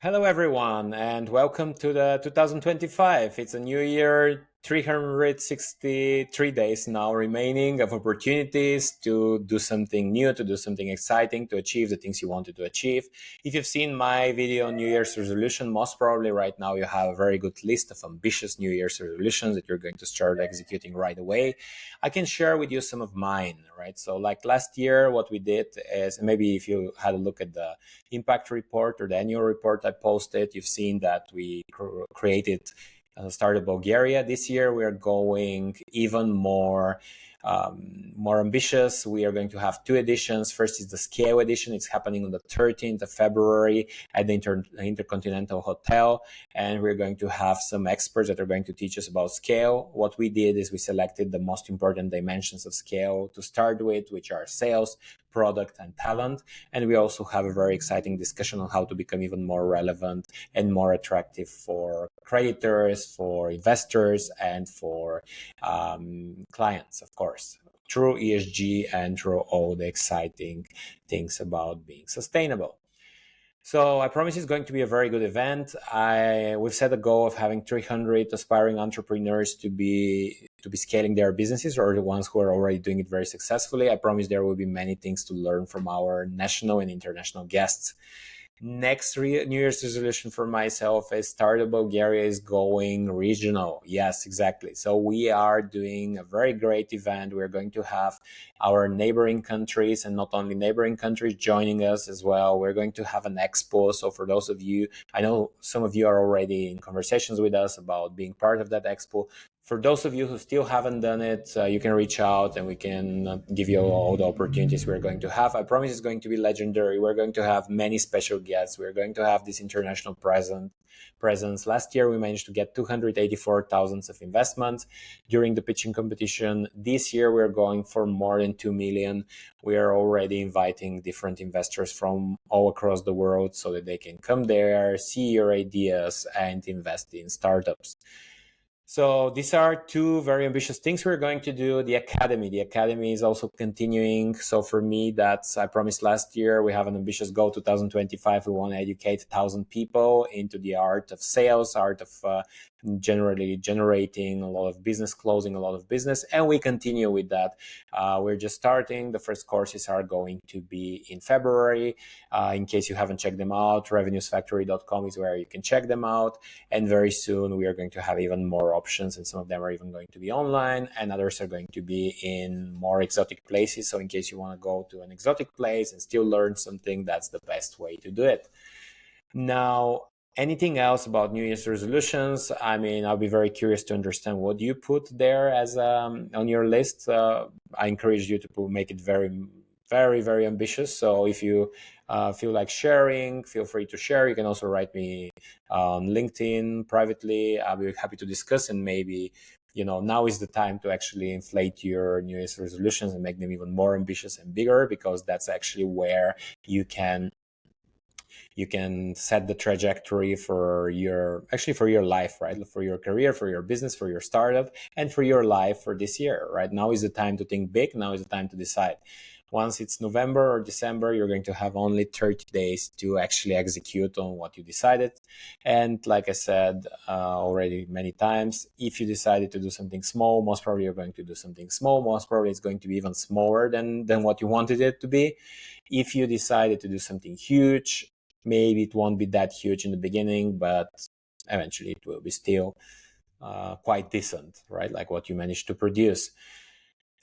Hello, everyone, and welcome to the 2025. It's a new year, 363 days now remaining of opportunities to do something new, to do something exciting, to achieve the things you wanted to achieve. If you've seen my video on New Year's resolution, most probably right now you have a very good list of ambitious New Year's resolutions that you're going to start executing right away. I can share with you some of mine, right? So, like last year, what we did is maybe if you had a look at the impact report or the annual report I posted, you've seen that we created Startup Bulgaria. This year we are going even more ambitious. We are going to have two editions. First is the Scale edition. It's happening on the 13th of February at the Intercontinental Hotel. And we're going to have some experts that are going to teach us about scale. What we did is we selected the most important dimensions of scale to start with, which are sales, product, and talent. And we also have a very exciting discussion on how to become even more relevant and more attractive for creditors, for investors, and for clients, of course, through ESG and through all the exciting things about being sustainable. So I promise it's going to be a very good event. We've set a goal of having 300 aspiring entrepreneurs to be scaling their businesses, or the ones who are already doing it very successfully. I promise there will be many things to learn from our national and international guests. Next New Year's resolution for myself is Startup Bulgaria is going regional. Yes, exactly. So we are doing a very great event. We're going to have our neighboring countries, and not only neighboring countries, joining us as well. We're going to have an expo. So for those of you, I know some of you are already in conversations with us about being part of that expo. For those of you who still haven't done it, you can reach out and we can give you all the opportunities we're going to have. I promise it's going to be legendary. We're going to have many special guests. We're going to have this international presence. Last year, we managed to get 284,000 of investments during the pitching competition. This year, we're going for more than 2 million. We are already inviting different investors from all across the world so that they can come there, see your ideas, and invest in startups. So these are two very ambitious things we're going to do. The academy is also continuing. So for me, I promised last year, we have an ambitious goal, 2025. We want to educate 1,000 people into the art of sales, art of generally generating a lot of business, closing a lot of business. And we continue with that. We're just starting. The first courses are going to be in February. In case you haven't checked them out, revenuesfactory.com is where you can check them out. And very soon we are going to have even more options, and some of them are even going to be online, and others are going to be in more exotic places. So in case you want to go to an exotic place and still learn something, that's the best way to do it. Now, anything else about New Year's resolutions? I mean, I'll be very curious to understand what you put there as on your list. I encourage you to make it very, very, very ambitious. So if you feel like sharing, feel free to share. You can also write me on LinkedIn privately. I'll be happy to discuss, and maybe now is the time to actually inflate your New Year's resolutions and make them even more ambitious and bigger, because that's actually where you can set the trajectory for your life, right? For your career, for your business, for your startup, and for your life for this year, right? Now is the time to think big. Now is the time to decide. Once it's November or December, you're going to have only 30 days to actually execute on what you decided. And like I said already many times, if you decided to do something small, most probably you're going to do something small. Most probably it's going to be even smaller than what you wanted it to be. If you decided to do something huge, maybe it won't be that huge in the beginning, but eventually it will be still quite decent, right? Like what you managed to produce.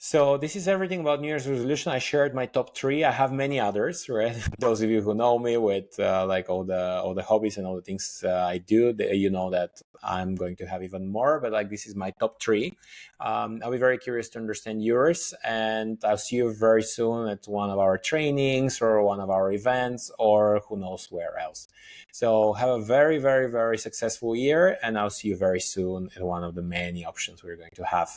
So this is everything about New Year's resolution. I shared my top 3. I have many others, right? Those of you who know me with like all the hobbies and all the things I do, you know that I'm going to have even more. But like, this is my top 3. I'll be very curious to understand yours, and I'll see you very soon at one of our trainings or one of our events, or who knows where else. So have a very, very, very successful year, and I'll see you very soon at one of the many options we're going to have.